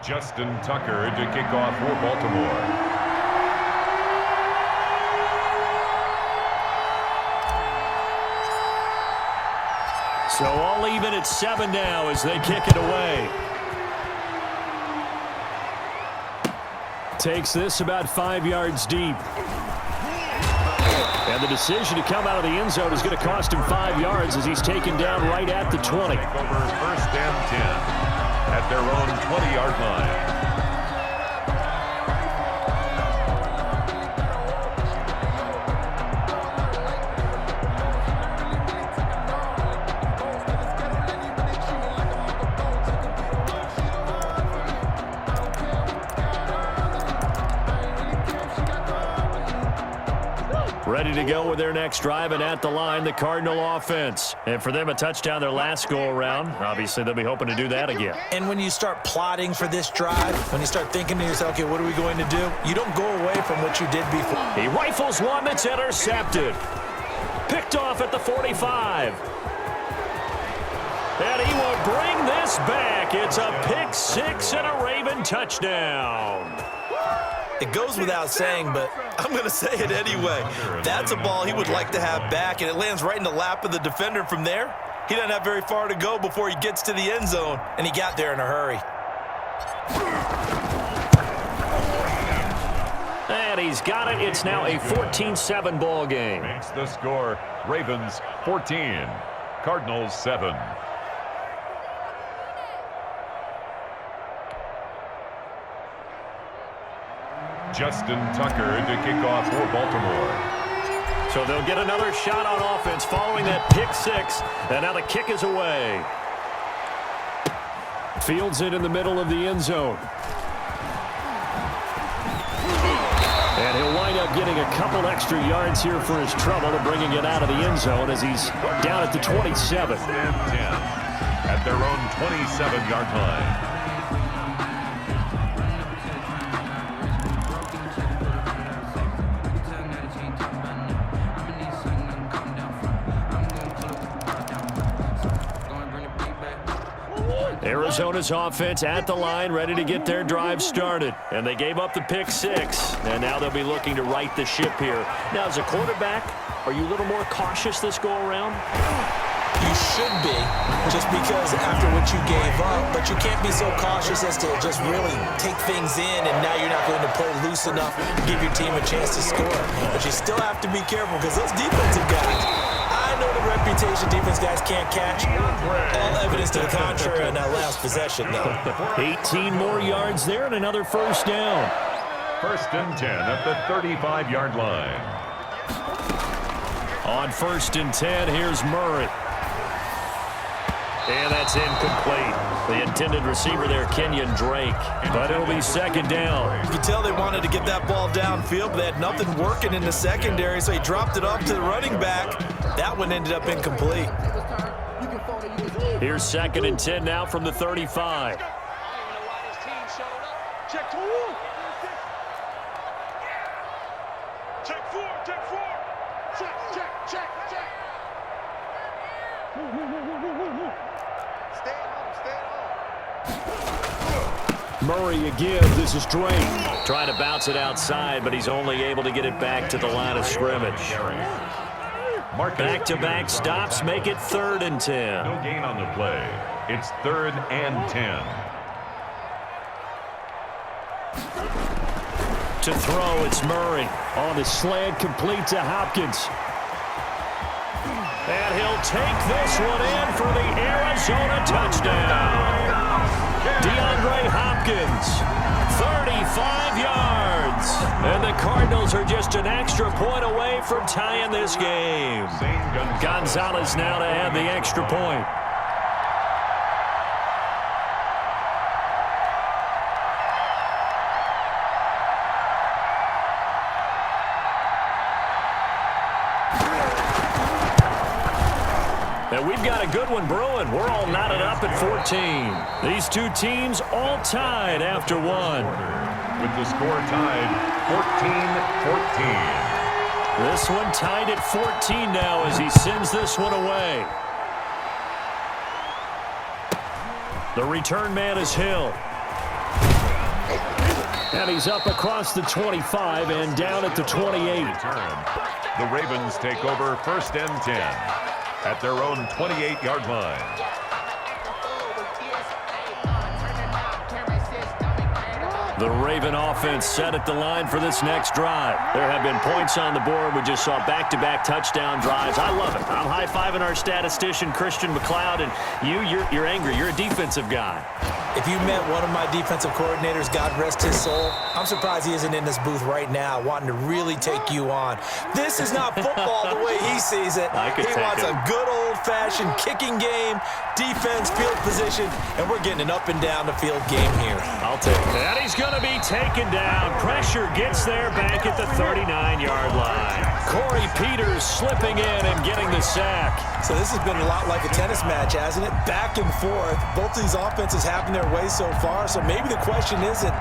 Justin Tucker to kick off for Baltimore. So all even at 7 now as they kick it away. Takes this about 5 yards deep. And the decision to come out of the end zone is going to cost him 5 yards as he's taken down right at the 20. Over first and 10 at their own 20-yard line. Ready to go with their next drive, and at the line, the Cardinal offense. And for them, a touchdown their last go-around. Obviously, they'll be hoping to do that again. And when you start plotting for this drive, when you start thinking to yourself, okay, what are we going to do? You don't go away from what you did before. He rifles one that's intercepted. Picked off at the 45. And he will bring this back. It's a pick six and a Raven touchdown. It goes without saying, but I'm going to say it anyway. That's a ball he would like to have back, and it lands right in the lap of the defender from there. He doesn't have very far to go before he gets to the end zone, and he got there in a hurry. And he's got it. It's now a 14-7 ball game. Makes the score Ravens 14, Cardinals 7. Justin Tucker to kick off for Baltimore. So they'll get another shot on offense following that pick six. And now the kick is away. Fields it in the middle of the end zone. And he'll wind up getting a couple extra yards here for his trouble and bringing it out of the end zone as he's down at the 27. And 10 at their own 27-yard line. Arizona's offense at the line, ready to get their drive started. And they gave up the pick six, and now they'll be looking to right the ship here. Now, as a quarterback, are you a little more cautious this go-around? You should be, just because after what you gave up, but you can't be so cautious as to just really take things in, and now you're not going to play loose enough to give your team a chance to score. But you still have to be careful because those defensive guys, I know the reputation defense guys can't catch. All evidence to the contrary on that last possession, though. 18 more yards there and another first down. First and 10 at the 35-yard line. On first and 10, here's Murray. And that's incomplete. The intended receiver there, Kenyon Drake. But it'll be second down. You can tell they wanted to get that ball downfield, but they had nothing working in the secondary, so he dropped it off to the running back. That one ended up incomplete. Here's second and 10 now from the 35. Check four. Check. Murray again. This is Drake. Trying to bounce it outside, but he's only able to get it back to the line of scrimmage. Back-to-back stops make it third and 10. No gain on the play. It's third and 10. To throw, it's Murray. On the slant, complete to Hopkins. And he'll take this one in for the Arizona touchdown. DeAndre Hopkins, 35 yards. And the Cardinals are just an extra point away from tying this game. Gonzalez now to add the extra point. And we've got a good one brewing. We're all knotted up at 14. These two teams all tied after one. With the score tied 14-14. This one tied at 14 now as he sends this one away. The return man is Hill. And he's up across the 25 and down at the 28. The Ravens take over 1st and 10 at their own 28-yard line. The Raven offense set at the line for this next drive. There have been points on the board. We just saw back-to-back touchdown drives. I love it. I'm high-fiving our statistician, Christian McLeod, and you're angry. You're a defensive guy. If you met one of my defensive coordinators, God rest his soul, I'm surprised he isn't in this booth right now wanting to really take you on. This is not football the way he sees it. He wants a good old-fashioned kicking game, defense, field position, and we're getting an up-and-down-the-field game here. I'll take it. And he's going to be taken down. Pressure gets there back at the 39-yard line. Corey Peters slipping in and getting the sack. So this has been a lot like a tennis match, hasn't it? Back and forth. Both these offenses having their way so far. So maybe the question isn't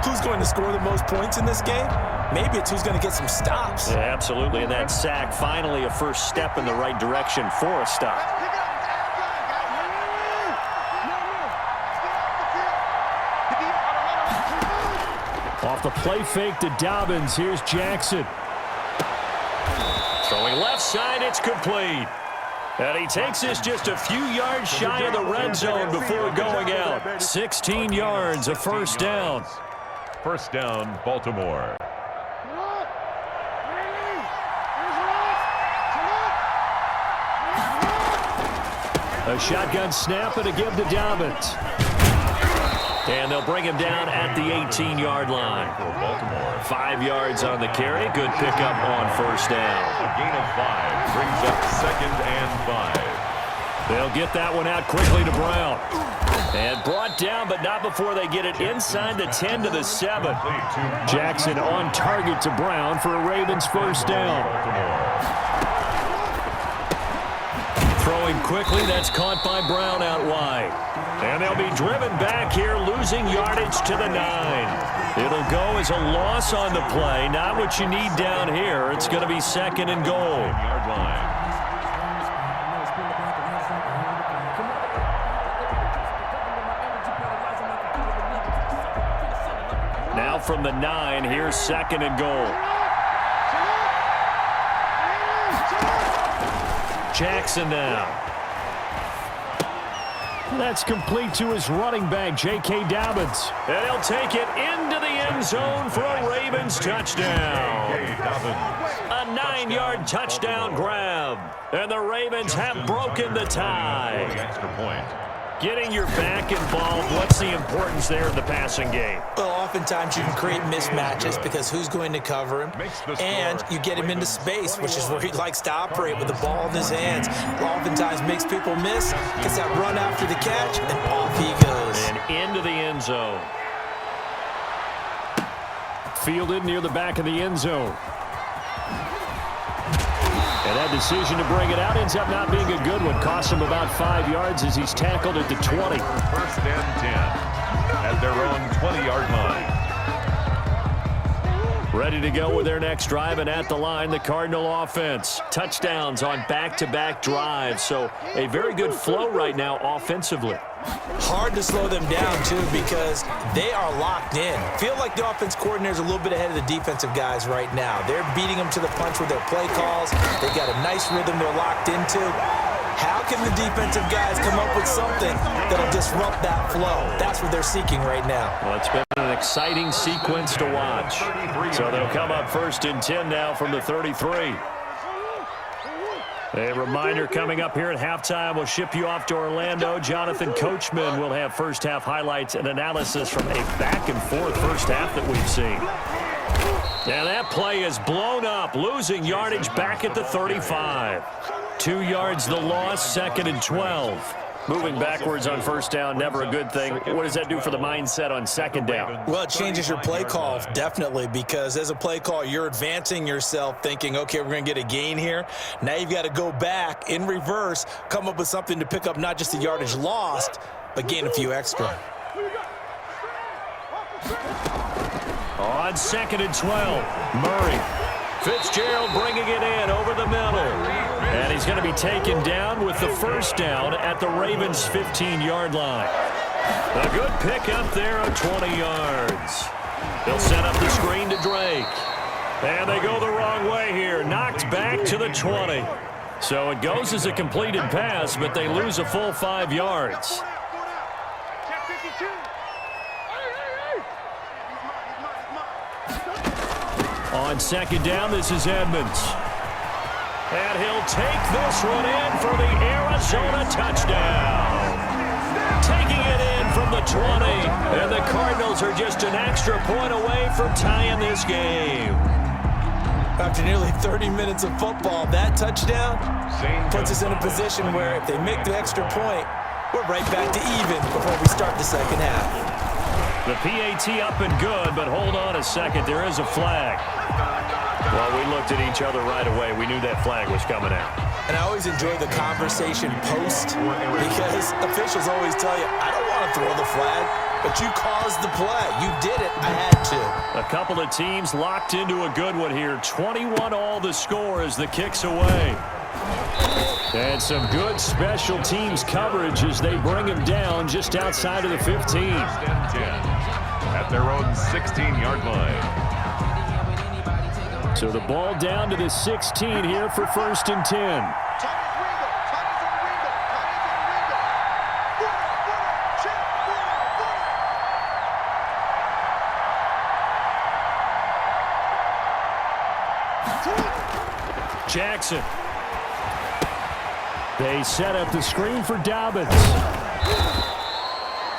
who's going to score the most points in this game. Maybe it's who's going to get some stops. Yeah, absolutely. And that sack, finally a first step in the right direction for a stop. Off the play fake to Dobbins. Here's Jackson. Throwing left side, it's complete. And he takes this just a few yards shy of the red zone before going out. 16 yards, a first down. First down, Baltimore. A shotgun snap and a give to Dobbins. And they'll bring him down at the 18-yard line. 5 yards on the carry. Good pickup on first down. A gain of 5 brings up 2nd and 5. They'll get that one out quickly to Brown. And brought down, but not before they get it inside the 10 to the 7. Jackson on target to Brown for a Ravens first down. Throwing quickly, that's caught by Brown out wide. And they'll be driven back here, losing yardage to the 9. It'll go as a loss on the play. Not what you need down here. It's going to be 2nd and goal. Now from the 9, here's 2nd and goal. Jackson now. That's complete to his running back, J.K. Dobbins. And he'll take it into the end zone for a Ravens touchdown. A 9-yard touchdown grab. And the Ravens have broken the tie. Extra point. Getting your back involved, what's the importance there in the passing game? Well, oftentimes you can create mismatches because who's going to cover him, and you get him into space, which is where he likes to operate with the ball in his hands. Oftentimes makes people miss, gets that run after the catch, and off he goes. And into the end zone. Fielded near the back of the end zone. And that decision to bring it out ends up not being a good one. Costs him about 5 yards as he's tackled at the 20. 1st and 10 at their own 20-yard line. Ready to go with their next drive, and at the line, the Cardinal offense. Touchdowns on back-to-back drives, so a very good flow right now offensively. Hard to slow them down, too, because they are locked in. Feel like the offense coordinator's a little bit ahead of the defensive guys right now. They're beating them to the punch with their play calls. They've got a nice rhythm they're locked into. How can the defensive guys come up with something that'll disrupt that flow? That's what they're seeking right now. Well, it's been an exciting sequence to watch. So they'll come up 1st and 10 now from the 33. A reminder coming up here at halftime, we'll ship you off to Orlando. Jonathan Coachman will have first-half highlights and analysis from a back-and-forth first half that we've seen. And that play is blown up, losing yardage back at the 35. 2 yards the loss, 2nd and 12. Moving backwards on first down, never a good thing. What does that do for the mindset on 2nd down? Well, it changes your play call, definitely, because as a play call, you're advancing yourself thinking, okay, we're going to get a gain here. Now you've got to go back in reverse, come up with something to pick up not just the yardage lost, but gain a few extra. On 2nd and 12, Murray. Fitzgerald bringing it in over the middle. And he's going to be taken down with the first down at the Ravens' 15-yard line. A good pick up there of 20 yards. They'll set up the screen to Drake. And they go the wrong way here. Knocked back to the 20. So it goes as a completed pass, but they lose a full 5 yards. On second down, this is Edmonds. And he'll take this one in for the Arizona touchdown. Taking it in from the 20. And the Cardinals are just an extra point away from tying this game. After nearly 30 minutes of football, that touchdown puts us in a position where if they make the extra point, we're right back to even before we start the second half. The PAT up and good, but hold on a second. There is a flag. Well, we looked at each other right away. We knew that flag was coming out. And I always enjoy the conversation post because officials always tell you, I don't want to throw the flag, but you caused the play. You did it. I had to. A couple of teams locked into a good one here. 21-all the score as the kick's away. And some good special teams coverage as they bring him down just outside of the 15. First and 10 at their own 16-yard line. So the ball down to the 16 here for first and 10. Jackson. They set up the screen for Dobbins.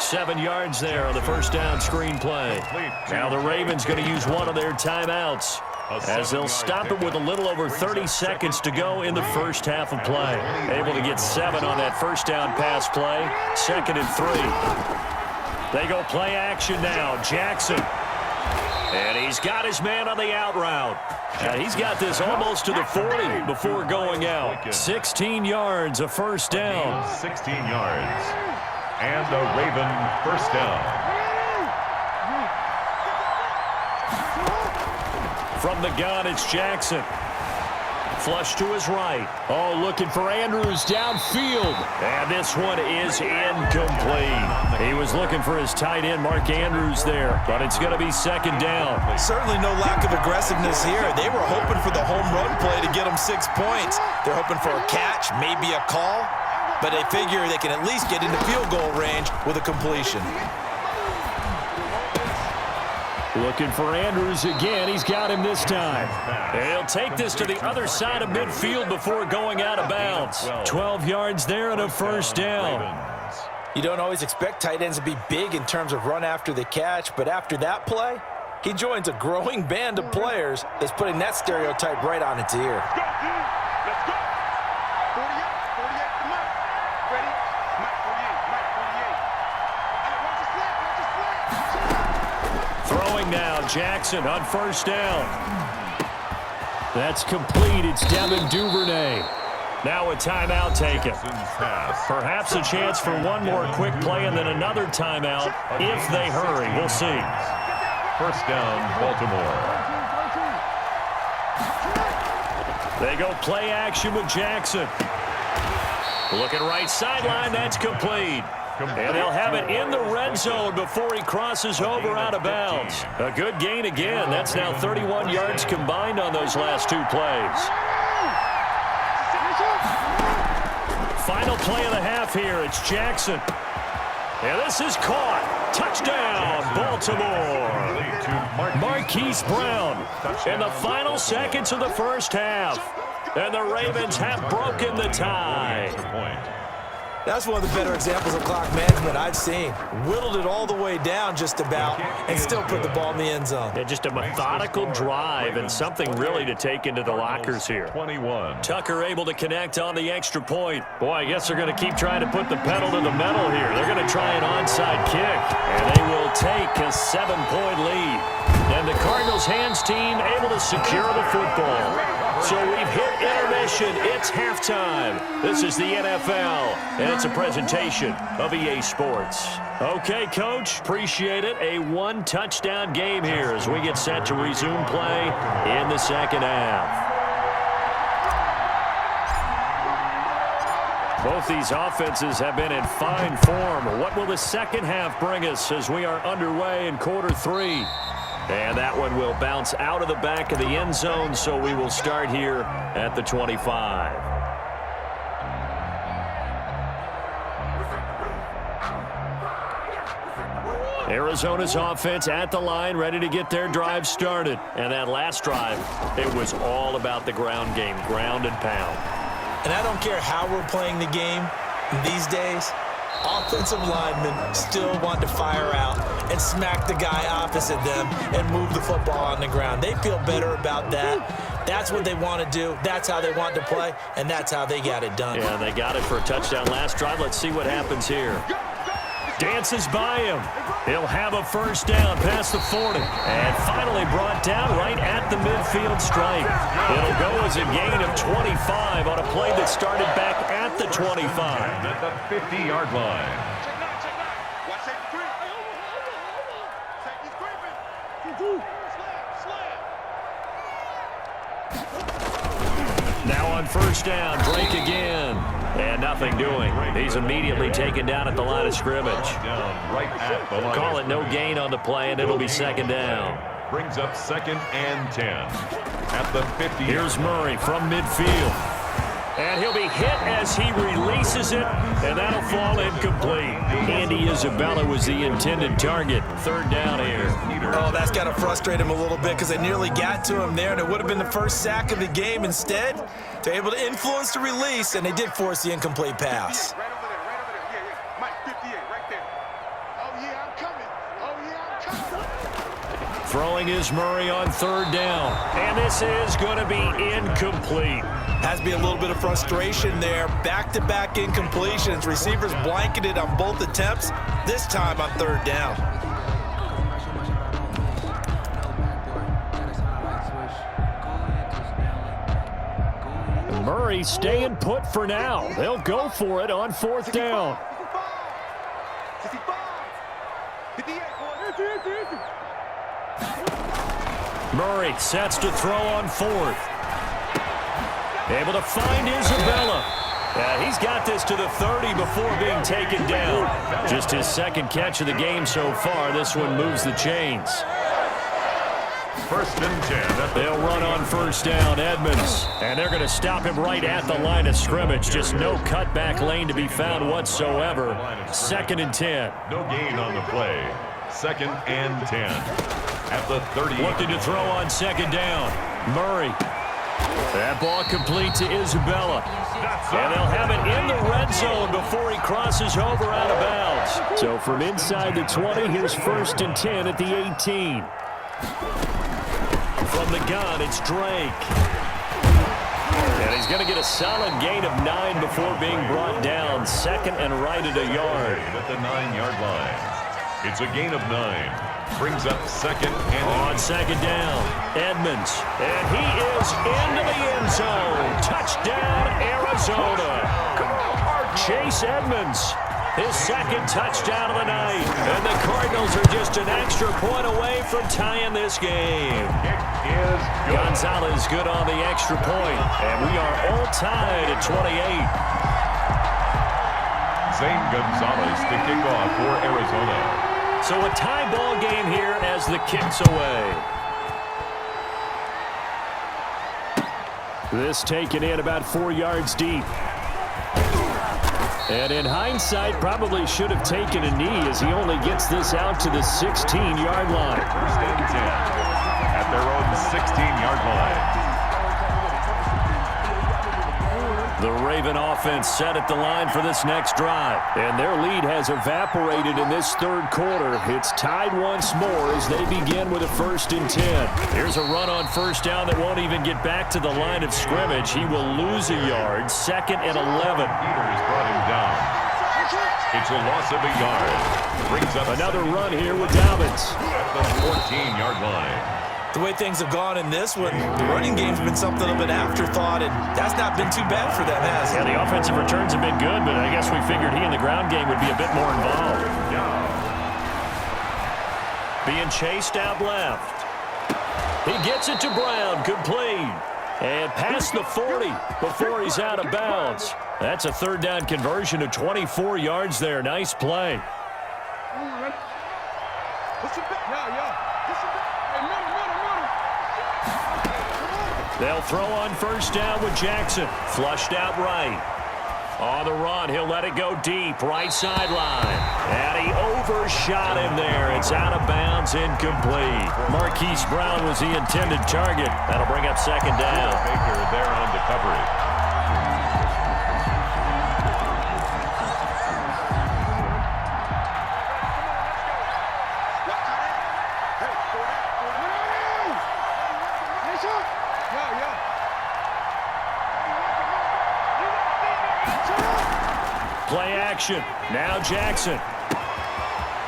7 yards there on the first down screen play. Now the Ravens going to use one of their timeouts as they'll stop it with a little over 30 seconds to go in the first half of play. Able to get 7 on that first down pass play. 2nd and 3. They go play action now. Jackson. And he's got his man on the out route. He's got this almost to the 40 before going out. 16 yards, a first down. 16 yards. And a Raven first down. From the gun, it's Jackson. Flush to his right. Oh, looking for Andrews downfield. And this one is incomplete. He was looking for his tight end, Mark Andrews, there. But it's going to be second down. Certainly no lack of aggressiveness here. They were hoping for the home run play to get them 6 points. They're hoping for a catch, maybe a call. But they figure they can at least get into field goal range with a completion. Looking for Andrews again. He's got him this time. And he'll take this to the other side of midfield before going out of bounds. 12 yards there and a first down. You don't always expect tight ends to be big in terms of run after the catch, but after that play, he joins a growing band of players that's putting that stereotype right on its ear. Let's go. 48, come on. Ready? Mike 48. Throwing now, Jackson on first down. That's complete. It's Devin Duvernay. Now a timeout taken. Perhaps a chance for one more quick play and then another timeout if they hurry. We'll see. First down, Baltimore. They go play action with Jackson. Looking right sideline, that's complete. And they'll have it in the red zone before he crosses over out of bounds. A good gain again. That's now 31 yards combined on those last 2 plays. Final play of the half here. It's Jackson. And this is caught. Touchdown, Baltimore. Marquise Brown in the final seconds of the first half. And the Ravens have broken the tie. That's one of the better examples of clock management I've seen. Whittled it all the way down just about and still put the ball in the end zone. Yeah, just a methodical drive and something really to take into the lockers here. 21. Tucker able to connect on the extra point. Boy, I guess they're going to keep trying to put the pedal to the metal here. They're going to try an onside kick, and they will take a 7-point lead. And the Cardinals' hands team able to secure the football. So we've hit intermission. It's halftime. This is the NFL, and it's a presentation of EA Sports. Okay, Coach, appreciate it. A 1-touchdown game here as we get set to resume play in the second half. Both these offenses have been in fine form. What will the second half bring us as we are underway in quarter 3? And that one will bounce out of the back of the end zone, so we will start here at the 25. Arizona's offense at the line, ready to get their drive started. And that last drive, it was all about the ground game, ground and pound. And I don't care how we're playing the game these days, offensive linemen still want to fire out and smack the guy opposite them and move the football on the ground. They feel better about that. That's what they want to do. That's how they want to play, and that's how they got it done. Yeah, they got it for a touchdown last drive. Let's see what happens here. Dances by him. He'll have a first down past the 40. And finally brought down right at the midfield stripe. It'll go as a gain of 25 on a play that started back at the 25. At the 50-yard line. Check nine. Watch safety creep. Safety's creeping. Slam. Now on first down, Drake again. And nothing doing. He's immediately taken down at the line of scrimmage. Call it no gain on the play, and it'll be second down. Brings up 2nd and 10 at the 50. Here's Murray from midfield. And he'll be hit as he releases it, and that'll fall incomplete. Andy Isabella was the intended target. Third down here. Oh, that's got to frustrate him a little bit because they nearly got to him there, and it would have been the first sack of the game. Instead, they're able to influence the release, and they did force the incomplete pass. Right over there. Yeah. Mike, 58, right there. Oh, yeah, I'm coming. Oh, yeah, I'm coming. Throwing is Murray on third down. And this is going to be incomplete. Has to be a little bit of frustration there. Back-to-back incompletions. Receivers blanketed on both attempts, this time on third down. Murray staying put for now. They'll go for it on fourth down. 55. 58, boy. Murray sets to throw on fourth. Able to find Isabella. Yeah, he's got this to the 30 before being taken down. Just his second catch of the game so far. This one moves the chains. 1st and 10. They'll run on first down, Edmonds. And they're going to stop him right at the line of scrimmage. Just no cutback lane to be found whatsoever. 2nd and 10. No gain on the play. 2nd and 10 at the 30. Looking to throw on second down. Murray. That ball complete to Isabella. And they'll have it in the red zone before he crosses over out of bounds. So from inside the 20, here's 1st and 10 at the 18. From the gun, it's Drake. And he's going to get a solid gain of 9 before being brought down. 2nd and right at a yard. At the 9-yard line. It's a gain of 9. Brings up 2nd and on second down, Edmonds. And he is into the end zone. Touchdown, Arizona. Chase Edmonds, his 2nd touchdown of the night. And the Cardinals are just an extra point away from tying this game. Gonzalez good on the extra point. And we are all tied at 28. Zane Gonzalez to kick off for Arizona. So a tie ball game here as the kick's away. This taken in about 4 yards deep. And in hindsight, probably should have taken a knee as he only gets this out to the 16-yard line. 1st and 10 at their own 16-yard line. The Raven offense set at the line for this next drive. And their lead has evaporated in this third quarter. It's tied once more as they begin with a 1st and 10. Here's a run on first down that won't even get back to the line of scrimmage. He will lose a yard. 2nd and 11. Peters brought him down. It's a loss of a yard. Brings up another run here with Dobbins. At the 14-yard line. The way things have gone in this one, the running game's been something of an afterthought, and that's not been too bad for them, has it? Yeah, the offensive returns have been good, but I guess we figured he in the ground game would be a bit more involved. Being chased out left. He gets it to Brown, complete. And past the 40 before he's out of bounds. That's a third down conversion of 24 yards there. Nice play. Push it back. Yeah. They'll throw on first down with Jackson. Flushed out right. On the run, he'll let it go deep, right sideline. And he overshot him there. It's out of bounds, incomplete. Marquise Brown was the intended target. That'll bring up second down. Baker there on the coverage. Play action. Now Jackson.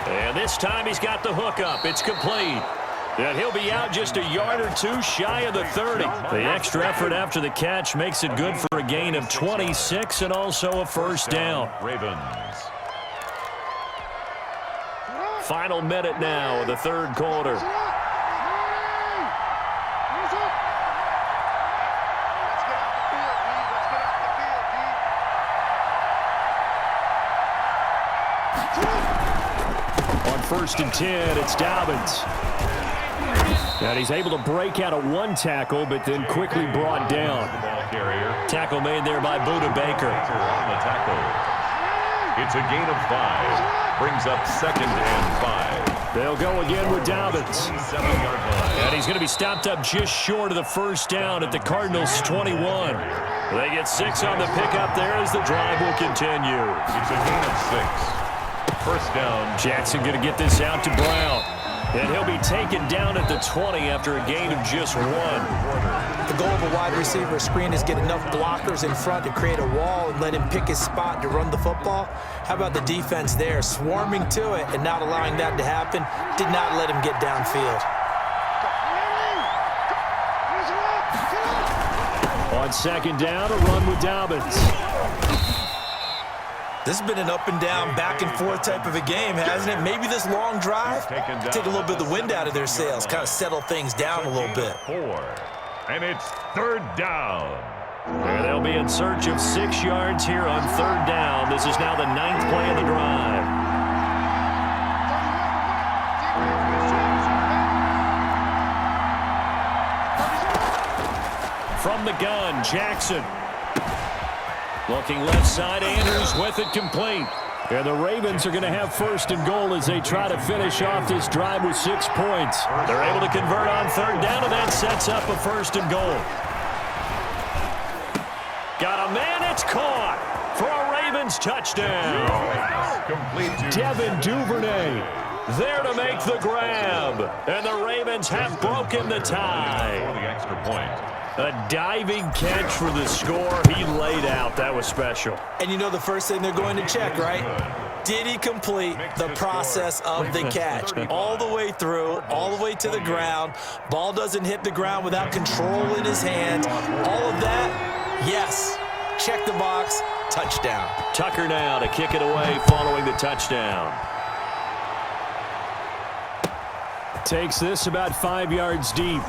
And this time he's got the hook up. It's complete. And he'll be out just a yard or two shy of the 30. The extra effort after the catch makes it good for a gain of 26 and also a first down. Ravens. Final minute now of the third quarter. On 1st and 10, it's Dobbins. And he's able to break out of one tackle, but then quickly brought down. Tackle made there by Buda Baker. On the tackle. It's a gain of 5. Brings up 2nd and 5. They'll go again with Dobbins. And he's going to be stopped up just short of the first down at the Cardinals' 21. They get 6 on the pickup there as the drive will continue. It's a gain of 6. First down. Jackson going to get this out to Brown. And he'll be taken down at the 20 after a gain of just 1. The goal of a wide receiver screen is get enough blockers in front to create a wall and let him pick his spot to run the football. How about the defense there? Swarming to it and not allowing that to happen. Did not let him get downfield. On 2nd down, a run with Dobbins. This has been an up and down, back and forth type of a game, hasn't it? Maybe this long drive, take a little bit of the wind out of their sails, kind of settle things down a little bit. 4. And it's 3rd down. And they'll be in search of 6 yards here on 3rd down. This is now the 9th play of the drive. From the gun, Jackson. Looking left side, Andrews with it complete. And the Ravens are going to have 1st and goal as they try to finish off this drive with 6 points. They're able to convert on 3rd down, and that sets up a 1st and goal. Got a man, it's caught for a Ravens touchdown. Devin Duvernay there to make the grab. And the Ravens have broken the tie. For the extra point. A diving catch for the score. He laid out. That was special. And you know the first thing they're going to check, right? Did he complete the process of the catch? All the way through, all the way to the ground. Ball doesn't hit the ground without control in his hand. All of that, yes. Check the box, touchdown. Tucker now to kick it away following the touchdown. Takes this about 5 yards deep.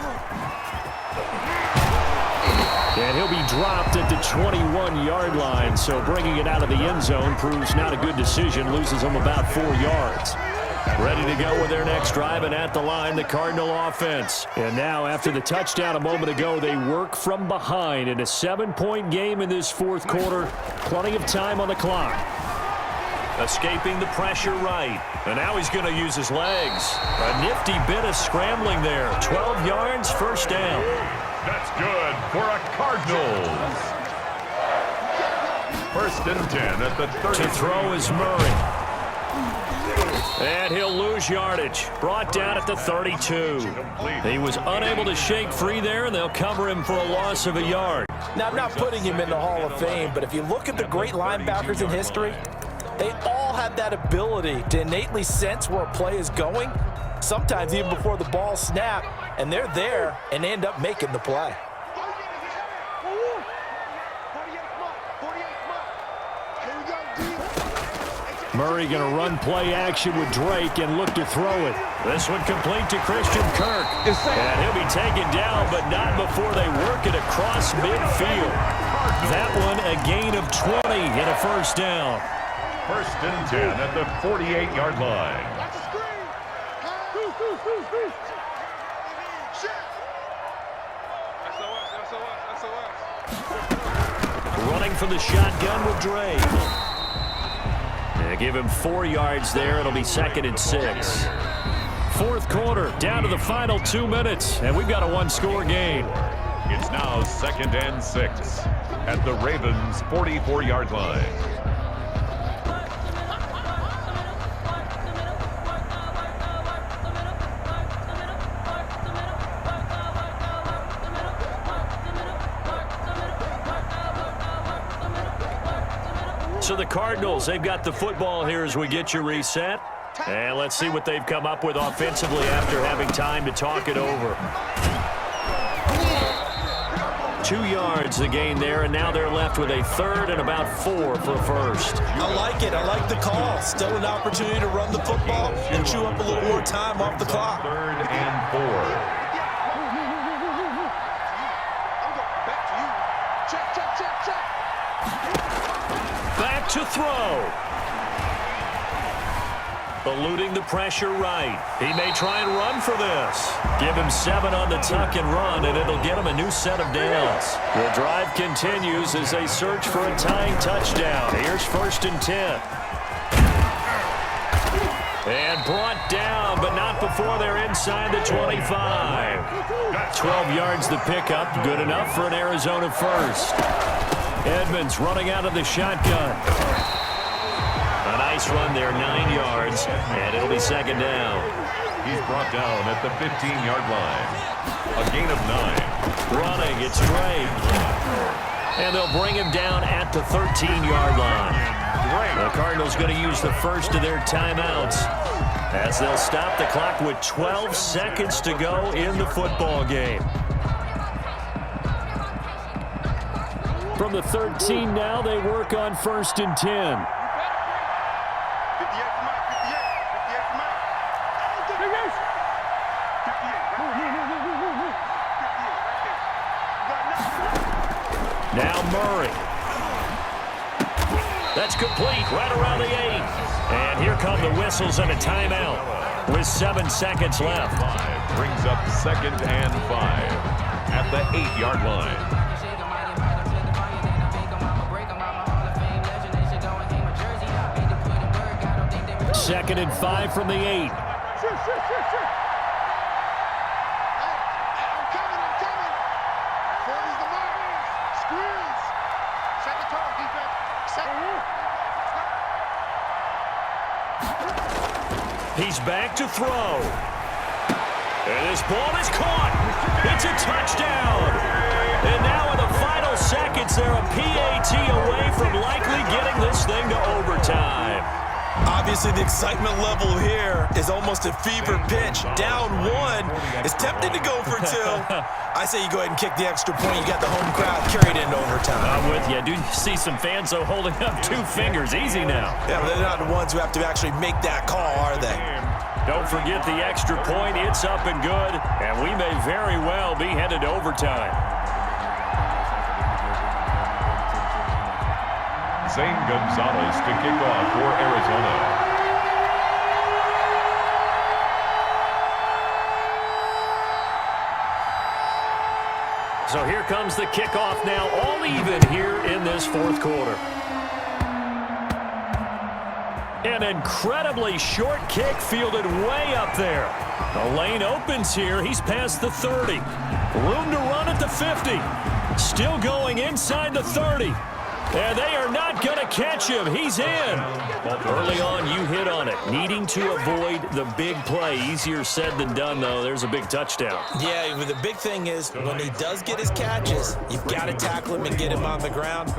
And he'll be dropped at the 21-yard line, so bringing it out of the end zone proves not a good decision, loses them about 4 yards. Ready to go with their next drive, and at the line, the Cardinal offense. And now, after the touchdown a moment ago, they work from behind in a 7-point game in this 4th quarter. Plenty of time on the clock. Escaping the pressure right. And now he's going to use his legs. A nifty bit of scrambling there. 12 yards, 1st down. That's good for a Cardinals. 1st and 10 at the 30. To throw is Murray. And he'll lose yardage. Brought down at the 32. He was unable to shake free there, and they'll cover him for a loss of a yard. Now, I'm not putting him in the Hall of Fame, but if you look at the great linebackers in history, they all have that ability to innately sense where a play is going, sometimes even before the ball snaps, and they're there and end up making the play. Murray going to run play action with Drake and look to throw it. This one complete to Christian Kirk. And he'll be taken down, but not before they work it across midfield. That one a gain of 20 and a 1st down. 1st and 10 at the 48-yard line. Running from the shotgun with Dre. They give him 4 yards there. It'll be 2nd and 6. Fourth quarter, down to the final 2 minutes, and we've got a one-score game. It's now 2nd and 6 at the Ravens' 44-yard line. So the Cardinals, they've got the football here as we get you reset. And let's see what they've come up with offensively after having time to talk it over. 2 yards the gain there, and now they're left with a 3rd and about 4 for a first. I like it. I like the call. Still an opportunity to run the football and chew up a little more time off the clock. 3rd and 4. Back to throw. Eluding the pressure right. He may try and run for this. Give him 7 on the tuck and run, and it'll get him a new set of downs. The drive continues as they search for a tying touchdown. Here's 1st and 10. And brought down, but not before they're inside the 25. 12 yards the pickup. Good enough for an Arizona first. Edmonds running out of the shotgun. A nice run there, 9 yards, and it'll be 2nd down. He's brought down at the 15-yard line. A gain of 9. Running, it's Dre. And they'll bring him down at the 13-yard line. The Cardinals going to use the first of their timeouts as they'll stop the clock with 12 seconds to go in the football game. From the 13 now, they work on 1st and 10. Now Murray. That's complete right around the 8. And here come the whistles and a timeout with 7 seconds left. 5 brings up 2nd and 5 at the 8-yard line. 2nd and 5 from the 8. I'm coming. 40's the mark. Squeeze. Second total defense. He's back to throw. And this ball is caught. It's a touchdown. And now in the final seconds, they're a PAT away from likely getting this thing to overtime. Obviously, the excitement level here is almost a fever pitch. Down 1. It's tempting to go for 2. I say you go ahead and kick the extra point. You got the home crowd carried into overtime. I'm with you. I do see some fans, though, holding up 2 fingers. Easy now. Yeah, but they're not the ones who have to actually make that call, are they? Don't forget the extra point. It's up and good, and we may very well be headed to overtime. Zane Gonzalez to kick off for Arizona. So here comes the kickoff now, all even here in this fourth quarter. An incredibly short kick fielded way up there. The lane opens here. He's past the 30. Room to run at the 50. Still going inside the 30. And they are not going to catch him. He's in. Early on, you hit on it. Needing to avoid the big play. Easier said than done, though. There's a big touchdown. Yeah, but the big thing is when he does get his catches, you've got to tackle him and get him on the ground.